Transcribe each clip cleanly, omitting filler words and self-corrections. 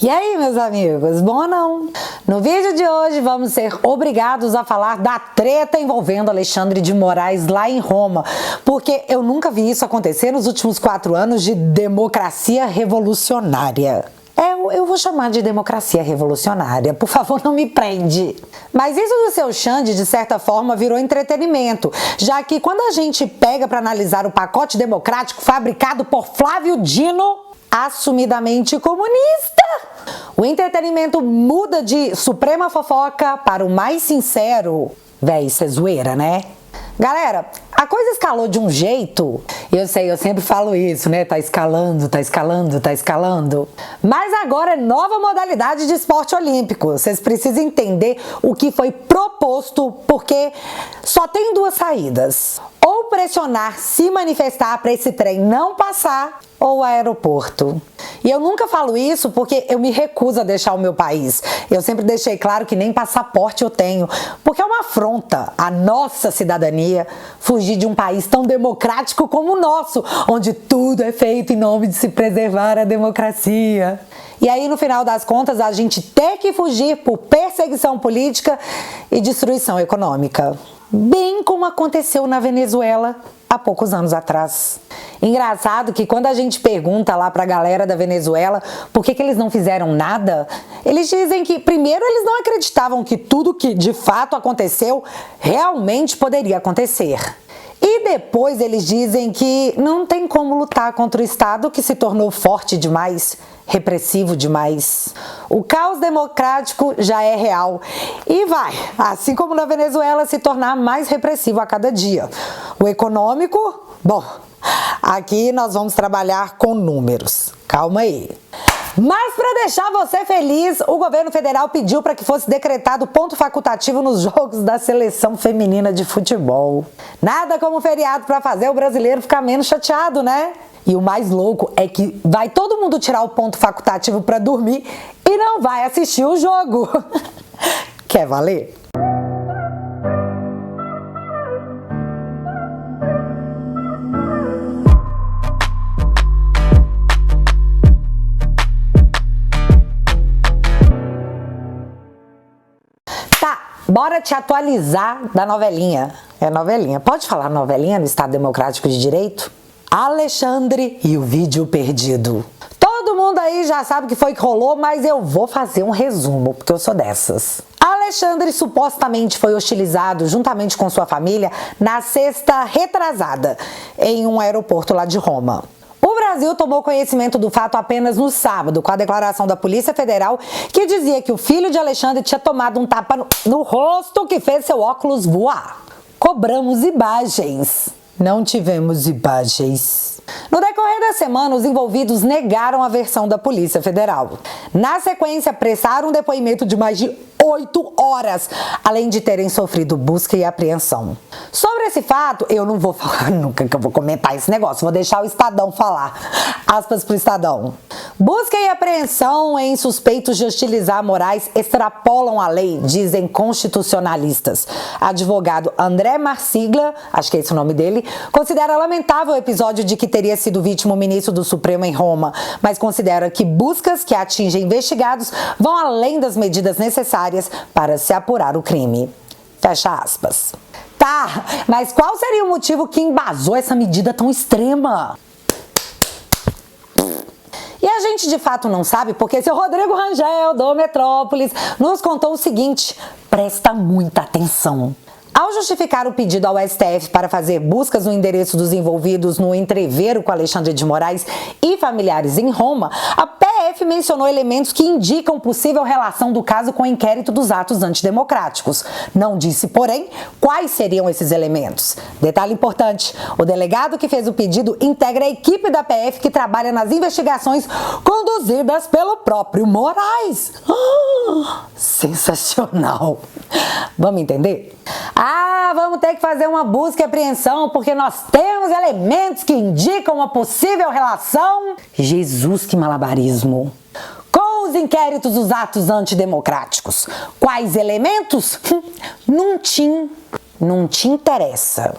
E aí, meus amigos, bom ou não? No vídeo de hoje vamos ser obrigados a falar da treta envolvendo Alexandre de Moraes lá em Roma, porque eu nunca vi isso acontecer nos últimos 4 anos de democracia revolucionária. Eu vou chamar de democracia revolucionária, por favor, não me prende. Mas isso do seu Xande, de certa forma, virou entretenimento, já que quando a gente pega para analisar o pacote democrático fabricado por Flávio Dino, assumidamente comunista, o entretenimento muda de suprema fofoca para o mais sincero. Véi, isso é zoeira, né? Galera, a coisa escalou de um jeito, eu sei, eu sempre falo isso, né? Tá escalando, tá escalando, tá escalando. Mas agora é nova modalidade de esporte olímpico. Vocês precisam entender o que foi proposto, porque só tem 2 saídas. Ou pressionar, se manifestar para esse trem não passar, ou aeroporto. E eu nunca falo isso porque eu me recuso a deixar o meu país. Eu sempre deixei claro que nem passaporte eu tenho, porque é uma afronta à nossa cidadania fugir de um país tão democrático como o nosso, onde tudo é feito em nome de se preservar a democracia. E aí, no final das contas, a gente ter que fugir por perseguição política e destruição econômica. Bem como aconteceu na Venezuela há poucos anos atrás. Engraçado que quando a gente pergunta lá pra galera da Venezuela por que eles não fizeram nada, eles dizem que, primeiro, eles não acreditavam que tudo que de fato aconteceu realmente poderia acontecer. E depois eles dizem que não tem como lutar contra o Estado que se tornou forte demais, repressivo demais. O caos democrático já é real e vai, assim como na Venezuela, se tornar mais repressivo a cada dia. O econômico, bom, aqui nós vamos trabalhar com números. Calma aí. Mas para deixar você feliz, o governo federal pediu para que fosse decretado ponto facultativo nos jogos da seleção feminina de futebol. Nada como feriado para fazer o brasileiro ficar menos chateado, né? E o mais louco é que vai todo mundo tirar o ponto facultativo para dormir e não vai assistir o jogo. Quer valer? Tá, bora te atualizar da novelinha. É novelinha. Pode falar novelinha no Estado Democrático de Direito? Alexandre e o vídeo perdido. Todo mundo aí já sabe o que foi que rolou, mas eu vou fazer um resumo, porque eu sou dessas. Alexandre supostamente foi hostilizado juntamente com sua família na sexta retrasada, em um aeroporto lá de Roma. O Brasil tomou conhecimento do fato apenas no sábado, com a declaração da Polícia Federal, que dizia que o filho de Alexandre tinha tomado um tapa no rosto que fez seu óculos voar. Cobramos imagens. Não tivemos imagens. No decorrer da semana, os envolvidos negaram a versão da Polícia Federal. Na sequência, prestaram um depoimento de mais de 8 horas, além de terem sofrido busca e apreensão. Sobre esse fato, eu não vou falar nunca que eu vou comentar esse negócio, vou deixar o Estadão falar. Aspas pro Estadão. Busca e apreensão em suspeitos de hostilizar Moraes extrapolam a lei, dizem constitucionalistas. Advogado André Marsiglia, acho que é esse o nome dele, considera lamentável o episódio de que teria sido vítima o ministro do Supremo em Roma, mas considera que buscas que atingem investigados vão além das medidas necessárias para se apurar o crime. Fecha aspas. Tá, mas qual seria o motivo que embasou essa medida tão extrema? E a gente de fato não sabe porque seu Rodrigo Rangel, do Metrópolis, nos contou o seguinte, presta muita atenção. Ao justificar o pedido ao STF para fazer buscas no endereço dos envolvidos no entrevero com Alexandre de Moraes e familiares em Roma, a PF mencionou elementos que indicam possível relação do caso com o inquérito dos atos antidemocráticos. Não disse, porém, quais seriam esses elementos. Detalhe importante, o delegado que fez o pedido integra a equipe da PF que trabalha nas investigações conduzidas pelo próprio Moraes. Sensacional! Vamos entender? Vamos ter que fazer uma busca e apreensão porque nós temos elementos que indicam uma possível relação. Jesus, que malabarismo! Com os inquéritos dos atos antidemocráticos. Quais elementos? Não te interessa.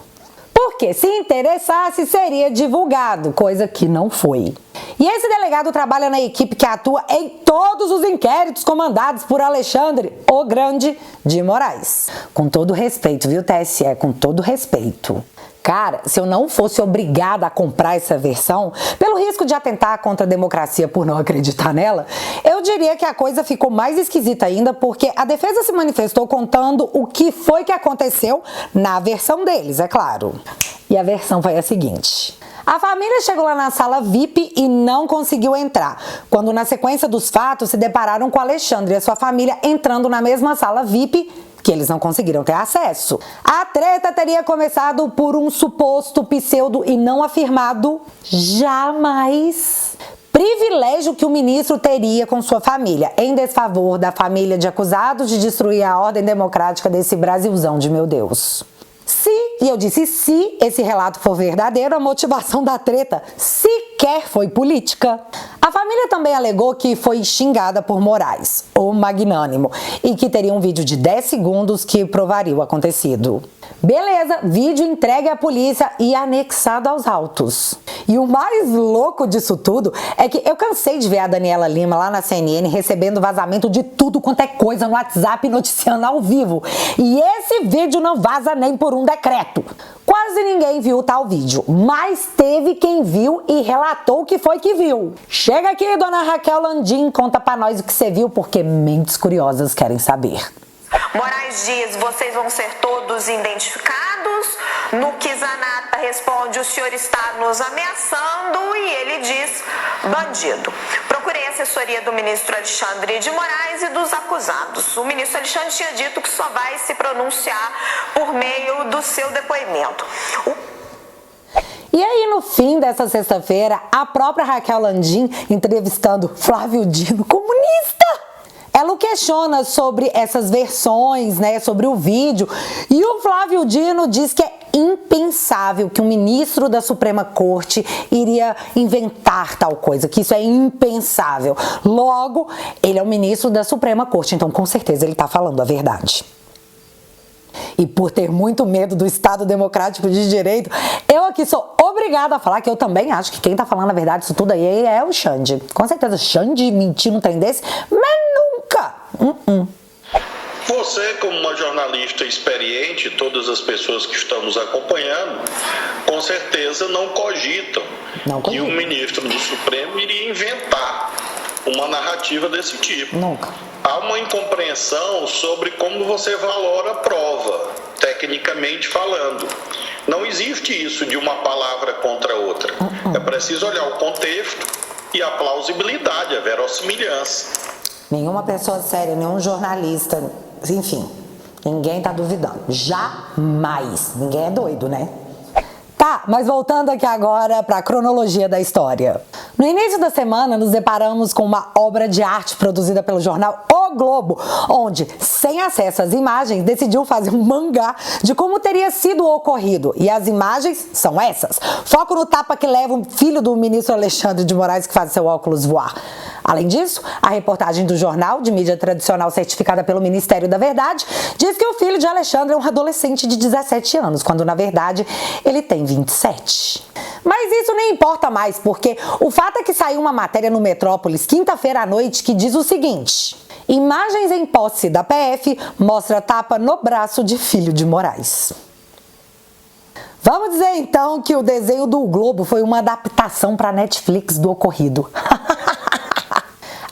Por Porque se interessasse, seria divulgado, coisa que não foi. E esse delegado trabalha na equipe que atua em todos os inquéritos comandados por Alexandre, o Grande, de Moraes. Com todo respeito, viu, TSE? Com todo respeito. Cara, se eu não fosse obrigada a comprar essa versão, pelo risco de atentar contra a democracia por não acreditar nela, eu diria que a coisa ficou mais esquisita ainda porque a defesa se manifestou contando o que foi que aconteceu na versão deles, é claro. E a versão foi a seguinte: a família chegou lá na sala VIP e não conseguiu entrar, quando na sequência dos fatos se depararam com Alexandre e a sua família entrando na mesma sala VIP que eles não conseguiram ter acesso. A treta teria começado por um suposto pseudo e não afirmado jamais privilégio que o ministro teria com sua família, em desfavor da família de acusados de destruir a ordem democrática desse Brasilzão de meu Deus. Se, e eu disse se, esse relato for verdadeiro, a motivação da treta sequer foi política. A família também alegou que foi xingada por Moraes, o magnânimo, e que teria um vídeo de 10 segundos que provaria o acontecido. Beleza, vídeo entregue à polícia e anexado aos autos. E o mais louco disso tudo é que eu cansei de ver a Daniela Lima lá na CNN recebendo vazamento de tudo quanto é coisa no WhatsApp noticiando ao vivo. E esse vídeo não vaza nem por um decreto. Quase ninguém viu tal vídeo, mas teve quem viu e relatou o que foi que viu. Chega aqui, dona Raquel Landim, conta pra nós o que você viu, porque mentes curiosas querem saber. Moraes diz: vocês vão ser todos identificados. Nuque Zanata responde: o senhor está nos ameaçando. E ele diz: bandido. Procurei a assessoria do ministro Alexandre de Moraes e dos acusados. O ministro Alexandre tinha dito que só vai se pronunciar por meio do seu depoimento. E aí, no fim dessa sexta-feira, a própria Raquel Landim entrevistando Flávio Dino, comunista. Ela o questiona sobre essas versões, né, sobre o vídeo, e o Flávio Dino diz que é impensável que um ministro da Suprema Corte iria inventar tal coisa, que isso é impensável. Logo, ele é o ministro da Suprema Corte, então com certeza ele está falando a verdade. E por ter muito medo do Estado Democrático de Direito, eu aqui sou obrigada a falar que eu também acho que quem tá falando a verdade isso tudo aí é o Xande. Com certeza, Xande mentir num trem desse, mas nunca! Você, como uma jornalista experiente, todas as pessoas que estão nos acompanhando, com certeza não cogitam que um ministro do Supremo iria inventar uma narrativa desse tipo. Nunca. Há uma incompreensão sobre como você valora a prova, tecnicamente falando. Não existe isso de uma palavra contra outra. É preciso olhar o contexto e a plausibilidade, a verossimilhança. Nenhuma pessoa séria, nenhum jornalista, enfim, ninguém tá duvidando. Jamais. Ninguém é doido, né? Tá, mas voltando aqui agora para a cronologia da história. No início da semana, nos deparamos com uma obra de arte produzida pelo jornal O Globo, onde, sem acesso às imagens, decidiu fazer um mangá de como teria sido o ocorrido. E as imagens são essas. Foco no tapa que leva o filho do ministro Alexandre de Moraes que faz seu óculos voar. Além disso, a reportagem do jornal, de mídia tradicional certificada pelo Ministério da Verdade, diz que o filho de Alexandre é um adolescente de 17 anos, quando na verdade ele tem 27. Mas isso nem importa mais, porque o fato é que saiu uma matéria no Metrópolis quinta-feira à noite que diz o seguinte: imagens em posse da PF mostra tapa no braço de filho de Moraes. Vamos dizer então que o desenho do Globo foi uma adaptação para a Netflix do ocorrido.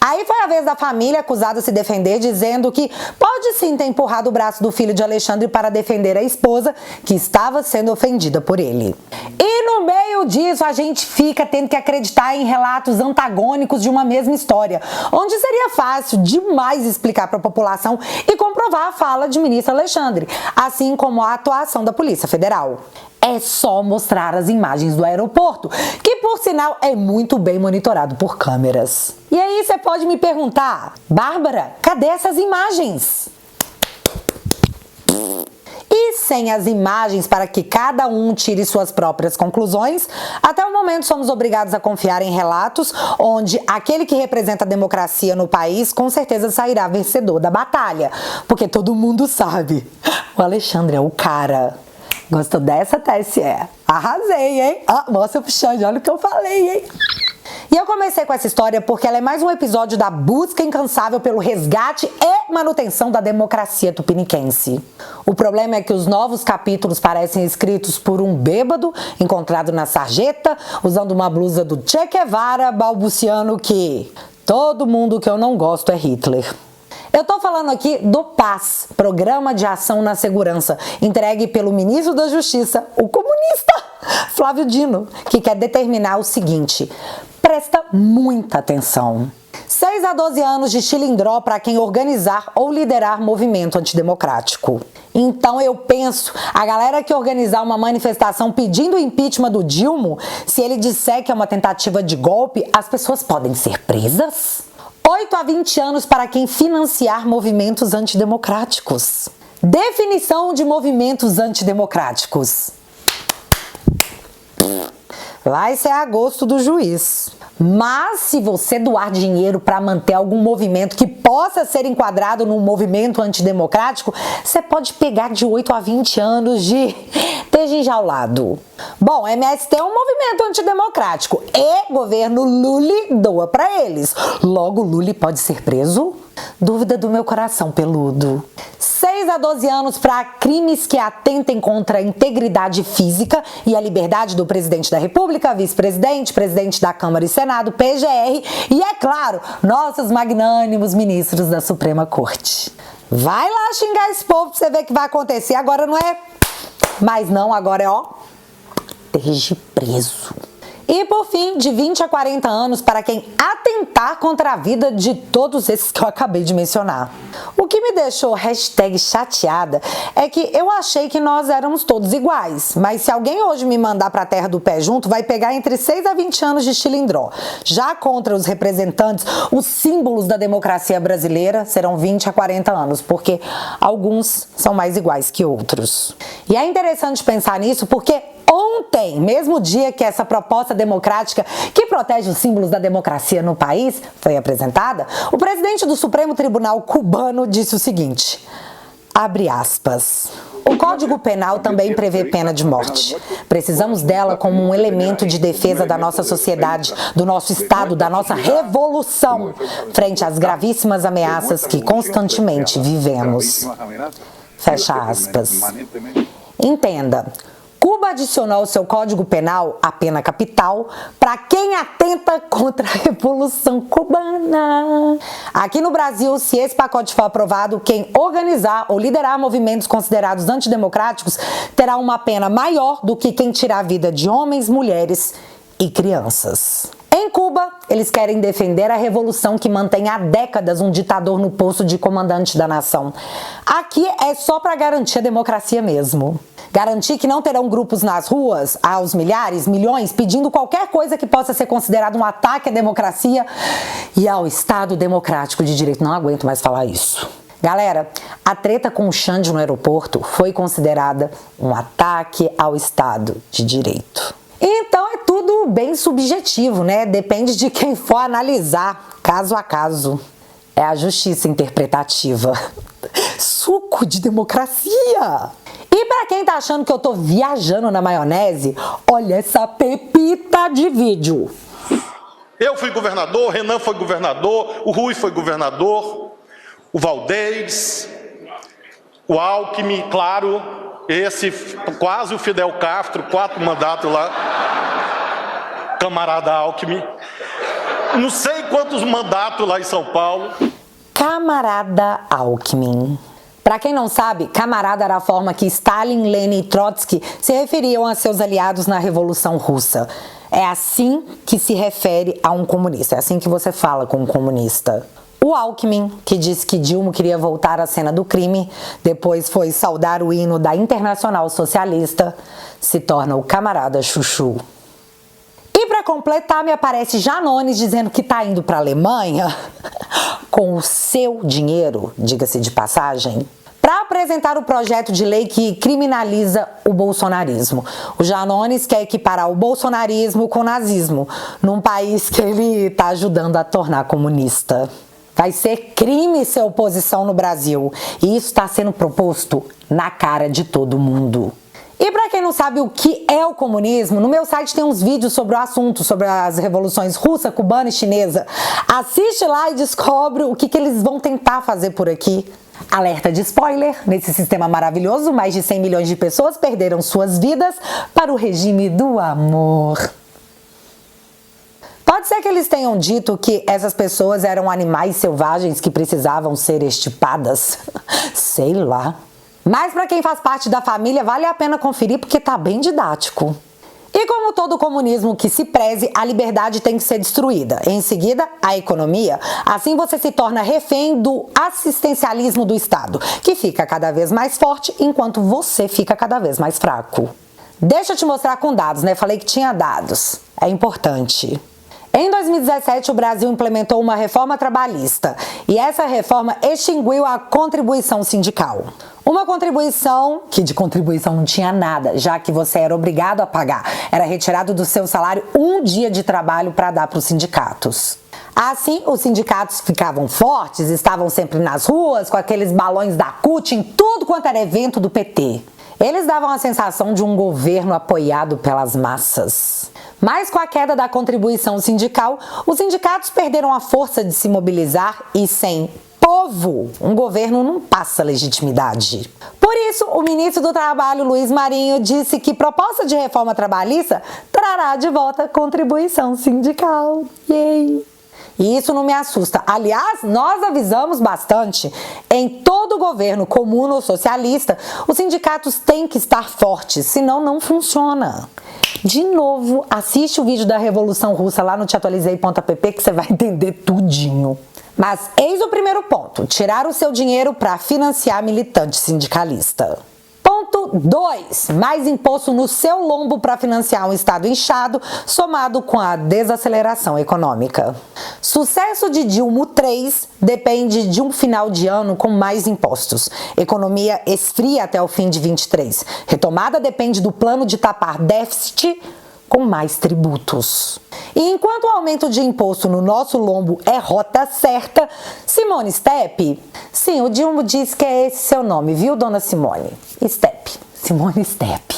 Aí foi a vez da família acusada se defender, dizendo que pode sim ter empurrado o braço do filho de Alexandre para defender a esposa, que estava sendo ofendida por ele. E no meio disso, a gente fica tendo que acreditar em relatos antagônicos de uma mesma história, onde seria fácil demais explicar para a população e comprovar a fala de ministro Alexandre, assim como a atuação da Polícia Federal. É só mostrar as imagens do aeroporto, que por sinal é muito bem monitorado por câmeras. E aí você pode me perguntar: Bárbara, cadê essas imagens? E sem as imagens para que cada um tire suas próprias conclusões, até o momento somos obrigados a confiar em relatos onde aquele que representa a democracia no país com certeza sairá vencedor da batalha, porque todo mundo sabe, o Alexandre é o cara. Gostou dessa, TSE? Arrasei, hein? Mostra pro Xande, olha o que eu falei, hein? E eu comecei com essa história porque ela é mais um episódio da busca incansável pelo resgate e manutenção da democracia tupiniquense. O problema é que os novos capítulos parecem escritos por um bêbado encontrado na sarjeta, usando uma blusa do Che Guevara, balbuciando que todo mundo que eu não gosto é Hitler. Eu tô falando aqui do PAS, Programa de Ação na Segurança, entregue pelo ministro da Justiça, o comunista Flávio Dino, que quer determinar o seguinte: presta muita atenção. 6 a 12 anos de chilindró para quem organizar ou liderar movimento antidemocrático. Então eu penso, a galera que organizar uma manifestação pedindo o impeachment do Dilma, se ele disser que é uma tentativa de golpe, as pessoas podem ser presas? 8 a 20 anos para quem financiar movimentos antidemocráticos. Definição de movimentos antidemocráticos. Vai ser a gosto do juiz. Mas se você doar dinheiro para manter algum movimento que possa ser enquadrado num movimento antidemocrático, você pode pegar de 8 a 20 anos de enjaulado. Bom, MST é um movimento antidemocrático e governo Lula doa para eles. Logo, Lula pode ser preso? Dúvida do meu coração peludo. 6 a 12 anos para crimes que atentem contra a integridade física e a liberdade do presidente da República, vice-presidente, presidente da Câmara e Senado, PGR e, é claro, nossos magnânimos ministros da Suprema Corte. Vai lá xingar esse povo pra você ver o que vai acontecer. Agora não é... Mas não, agora é esteja preso. E por fim, de 20 a 40 anos para quem atentar contra a vida de todos esses que eu acabei de mencionar. O que me deixou #chateada é que eu achei que nós éramos todos iguais, mas se alguém hoje me mandar para a terra do pé junto, vai pegar entre 6 a 20 anos de chilindró. Já contra os representantes, os símbolos da democracia brasileira serão 20 a 40 anos, porque alguns são mais iguais que outros. E é interessante pensar nisso porque ontem, mesmo dia que essa proposta democrática que protege os símbolos da democracia no país foi apresentada, o presidente do Supremo Tribunal cubano disse o seguinte, abre aspas, o Código Penal também prevê pena de morte. Precisamos dela como um elemento de defesa da nossa sociedade, do nosso Estado, da nossa revolução, frente às gravíssimas ameaças que constantemente vivemos. Fecha aspas. Entenda. Cuba adicionou ao seu Código Penal a pena capital para quem atenta contra a Revolução Cubana. Aqui no Brasil, se esse pacote for aprovado, quem organizar ou liderar movimentos considerados antidemocráticos terá uma pena maior do que quem tirar a vida de homens, mulheres e crianças. Em Cuba, eles querem defender a revolução que mantém há décadas um ditador no posto de comandante da nação. Aqui é só para garantir a democracia mesmo. Garantir que não terão grupos nas ruas, aos milhares, milhões, pedindo qualquer coisa que possa ser considerado um ataque à democracia e ao Estado democrático de direito. Não aguento mais falar isso. Galera, a treta com o Xande no aeroporto foi considerada um ataque ao Estado de direito. Então é tudo bem subjetivo, né? Depende de quem for analisar, caso a caso. É a justiça interpretativa. Suco de democracia! E pra quem tá achando que eu tô viajando na maionese, olha essa pepita de vídeo. Eu fui governador, o Renan foi governador, o Rui foi governador, o Valdez, o Alckmin, claro, esse quase o Fidel Castro, 4 mandatos lá, camarada Alckmin. Não sei quantos mandatos lá em São Paulo. Camarada Alckmin. Para quem não sabe, camarada era a forma que Stalin, Lenin e Trotsky se referiam a seus aliados na Revolução Russa. É assim que se refere a um comunista, é assim que você fala com um comunista. O Alckmin, que disse que Dilma queria voltar à cena do crime, depois foi saudar o hino da Internacional Socialista, se torna o camarada Chuchu. E para completar, me aparece Janones dizendo que está indo para a Alemanha com o seu dinheiro, diga-se de passagem, para apresentar o projeto de lei que criminaliza o bolsonarismo. O Janones quer equiparar o bolsonarismo com o nazismo, num país que ele está ajudando a tornar comunista. Vai ser crime ser oposição no Brasil, e isso está sendo proposto na cara de todo mundo. E para quem não sabe o que é o comunismo, no meu site tem uns vídeos sobre o assunto, sobre as revoluções russa, cubana e chinesa. Assiste lá e descobre o que eles vão tentar fazer por aqui. Alerta de spoiler, nesse sistema maravilhoso, mais de 100 milhões de pessoas perderam suas vidas para o regime do amor. Pode ser que eles tenham dito que essas pessoas eram animais selvagens que precisavam ser extirpadas. Sei lá. Mas para quem faz parte da família, vale a pena conferir porque tá bem didático. E como todo comunismo que se preze, a liberdade tem que ser destruída. Em seguida, a economia. Assim você se torna refém do assistencialismo do Estado, que fica cada vez mais forte enquanto você fica cada vez mais fraco. Deixa eu te mostrar com dados, né? Falei que tinha dados. É importante. Em 2017, o Brasil implementou uma reforma trabalhista e essa reforma extinguiu a contribuição sindical. Uma contribuição que de contribuição não tinha nada, já que você era obrigado a pagar. Era retirado do seu salário um dia de trabalho para dar para os sindicatos. Assim, os sindicatos ficavam fortes, estavam sempre nas ruas, com aqueles balões da CUT em tudo quanto era evento do PT. Eles davam a sensação de um governo apoiado pelas massas. Mas com a queda da contribuição sindical, os sindicatos perderam a força de se mobilizar e sem povo, um governo não passa legitimidade. Por isso, o ministro do Trabalho, Luiz Marinho, disse que proposta de reforma trabalhista trará de volta a contribuição sindical. Yay! E isso não me assusta. Aliás, nós avisamos bastante. Em todo governo comum ou socialista, os sindicatos têm que estar fortes, senão não funciona. De novo, assiste o vídeo da Revolução Russa lá no teatualizei.app que você vai entender tudinho. Mas eis o primeiro ponto: tirar o seu dinheiro para financiar militante sindicalista. Ponto 2. Mais imposto no seu lombo para financiar um Estado inchado, somado com a desaceleração econômica. Sucesso de Dilma 3 depende de um final de ano com mais impostos. Economia esfria até o fim de 23. Retomada depende do plano de tapar déficit com mais tributos. E enquanto o aumento de imposto no nosso lombo é rota certa, Simone Steppi, sim, o Dilma disse que é esse seu nome, viu, dona Simone? Steppi, Simone Steppi.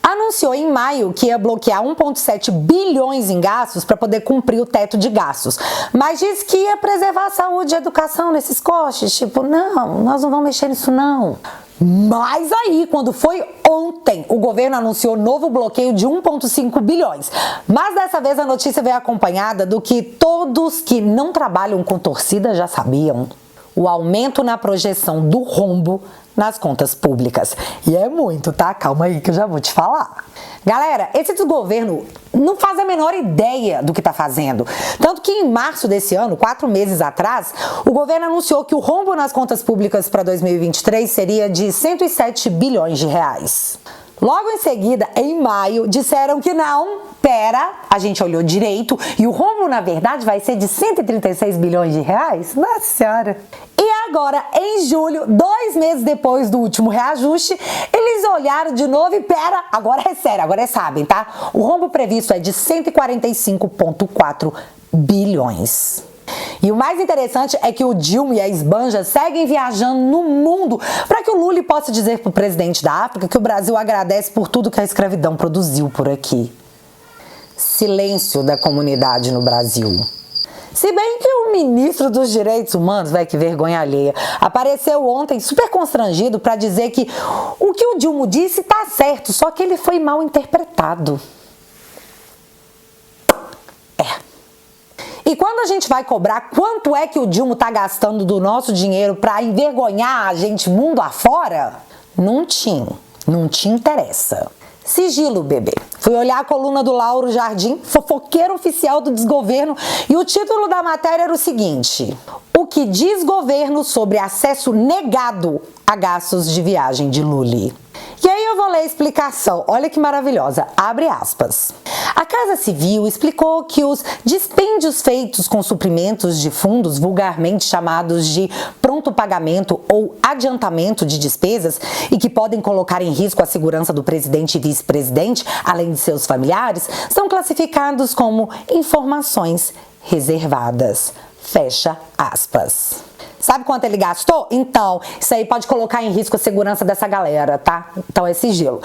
Anunciou em maio que ia bloquear 1,7 bilhões em gastos para poder cumprir o teto de gastos, mas disse que ia preservar a saúde e a educação nesses cortes, tipo, não, nós não vamos mexer nisso não. Mas aí, quando foi ontem, o governo anunciou novo bloqueio de 1,5 bilhões. Mas dessa vez a notícia veio acompanhada do que todos que não trabalham com torcida já sabiam: o aumento na projeção do rombo nas contas públicas. E é muito, tá? Calma aí que eu já vou te falar. Galera, esse desgoverno não faz a menor ideia do que está fazendo. Tanto que em março desse ano, 4 meses atrás, o governo anunciou que o rombo nas contas públicas para 2023 seria de 107 bilhões de reais. Logo em seguida, em maio, disseram que não, a gente olhou direito e o rombo, na verdade, vai ser de 136 bilhões de reais? Nossa Senhora! E agora, em julho, 2 meses depois do último reajuste, eles olharam de novo e agora é sério, agora sabem, tá? O rombo previsto é de 145,4 bilhões. E o mais interessante é que o Dilma e a Esbanja seguem viajando no mundo para que o Lula possa dizer para o presidente da África que o Brasil agradece por tudo que a escravidão produziu por aqui. Silêncio da comunidade no Brasil. Se bem que o ministro dos Direitos Humanos, que vergonha alheia, apareceu ontem super constrangido para dizer que o que o Dilma disse tá certo, só que ele foi mal interpretado. E quando a gente vai cobrar quanto é que o Dilma tá gastando do nosso dinheiro para envergonhar a gente mundo afora, não te interessa. Sigilo, bebê. Fui olhar a coluna do Lauro Jardim, fofoqueiro oficial do desgoverno, e o título da matéria era o seguinte: o que diz governo sobre acesso negado a gastos de viagem de Lula. E aí eu vou ler a explicação, olha que maravilhosa, abre aspas. A Casa Civil explicou que os dispêndios feitos com suprimentos de fundos, vulgarmente chamados de pronto pagamento ou adiantamento de despesas, e que podem colocar em risco a segurança do presidente e vice-presidente, além de seus familiares, são classificados como informações reservadas. Fecha aspas. Sabe quanto ele gastou? Então, isso aí pode colocar em risco a segurança dessa galera, tá? Então é sigilo.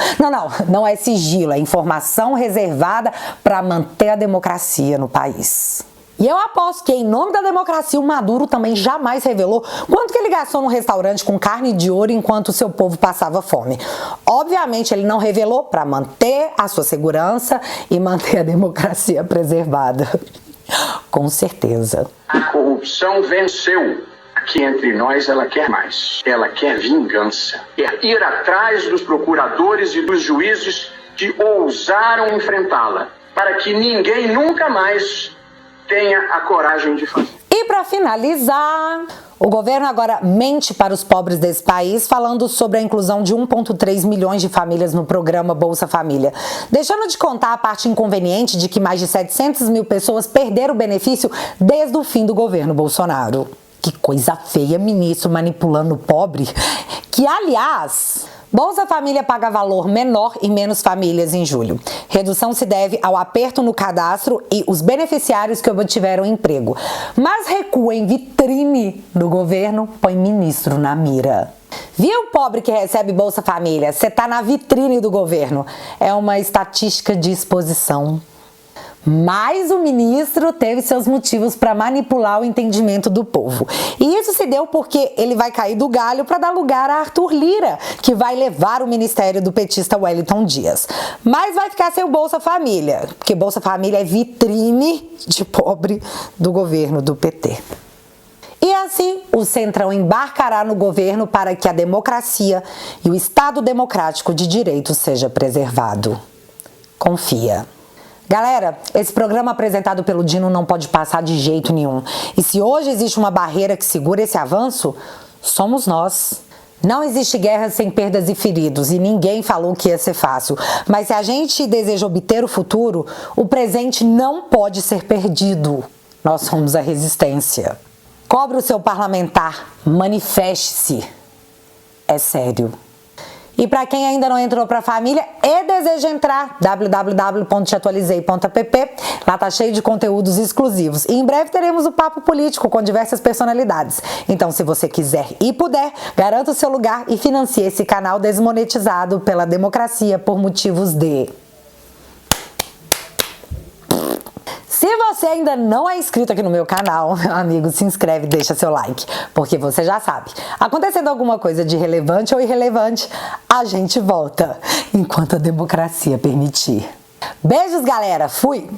Não é sigilo, é informação reservada para manter a democracia no país. E eu aposto que, em nome da democracia, o Maduro também jamais revelou quanto que ele gastou num restaurante com carne de ouro enquanto o seu povo passava fome. Obviamente, ele não revelou para manter a sua segurança e manter a democracia preservada. Com certeza. A corrupção venceu. Aqui entre nós ela quer mais. Ela quer vingança. Quer ir atrás dos procuradores e dos juízes que ousaram enfrentá-la, para que ninguém nunca mais tenha a coragem de fazer. E para finalizar, o governo agora mente para os pobres desse país, falando sobre a inclusão de 1,3 milhões de famílias no programa Bolsa Família, deixando de contar a parte inconveniente de que mais de 700 mil pessoas perderam o benefício desde o fim do governo Bolsonaro. Que coisa feia, ministro manipulando o pobre. Que, aliás, Bolsa Família paga valor menor e menos famílias em julho. Redução se deve ao aperto no cadastro e os beneficiários que obtiveram emprego. Mas recuo em vitrine do governo põe ministro na mira. Viu, pobre que recebe Bolsa Família? Você tá na vitrine do governo. É uma estatística de exposição. Mas o ministro teve seus motivos para manipular o entendimento do povo. E isso se deu porque ele vai cair do galho para dar lugar a Arthur Lira, que vai levar o ministério do petista Wellington Dias. Mas vai ficar sem o Bolsa Família, porque Bolsa Família é vitrine de pobre do governo do PT. E assim, o Centrão embarcará no governo para que a democracia e o Estado democrático de direito seja preservado. Confia. Galera, esse programa apresentado pelo Dino não pode passar de jeito nenhum. E se hoje existe uma barreira que segura esse avanço, somos nós. Não existe guerra sem perdas e feridos, e ninguém falou que ia ser fácil. Mas se a gente deseja obter o futuro, o presente não pode ser perdido. Nós somos a resistência. Cobre o seu parlamentar, manifeste-se. É sério. E para quem ainda não entrou para a família e deseja entrar, www.teatualizei.app, lá tá cheio de conteúdos exclusivos. E em breve teremos o Papo Político com diversas personalidades. Então, se você quiser e puder, garanta o seu lugar e financie esse canal desmonetizado pela democracia por motivos de... Se você ainda não é inscrito aqui no meu canal, meu amigo, se inscreve e deixa seu like, porque você já sabe, acontecendo alguma coisa de relevante ou irrelevante, a gente volta, enquanto a democracia permitir. Beijos, galera! Fui!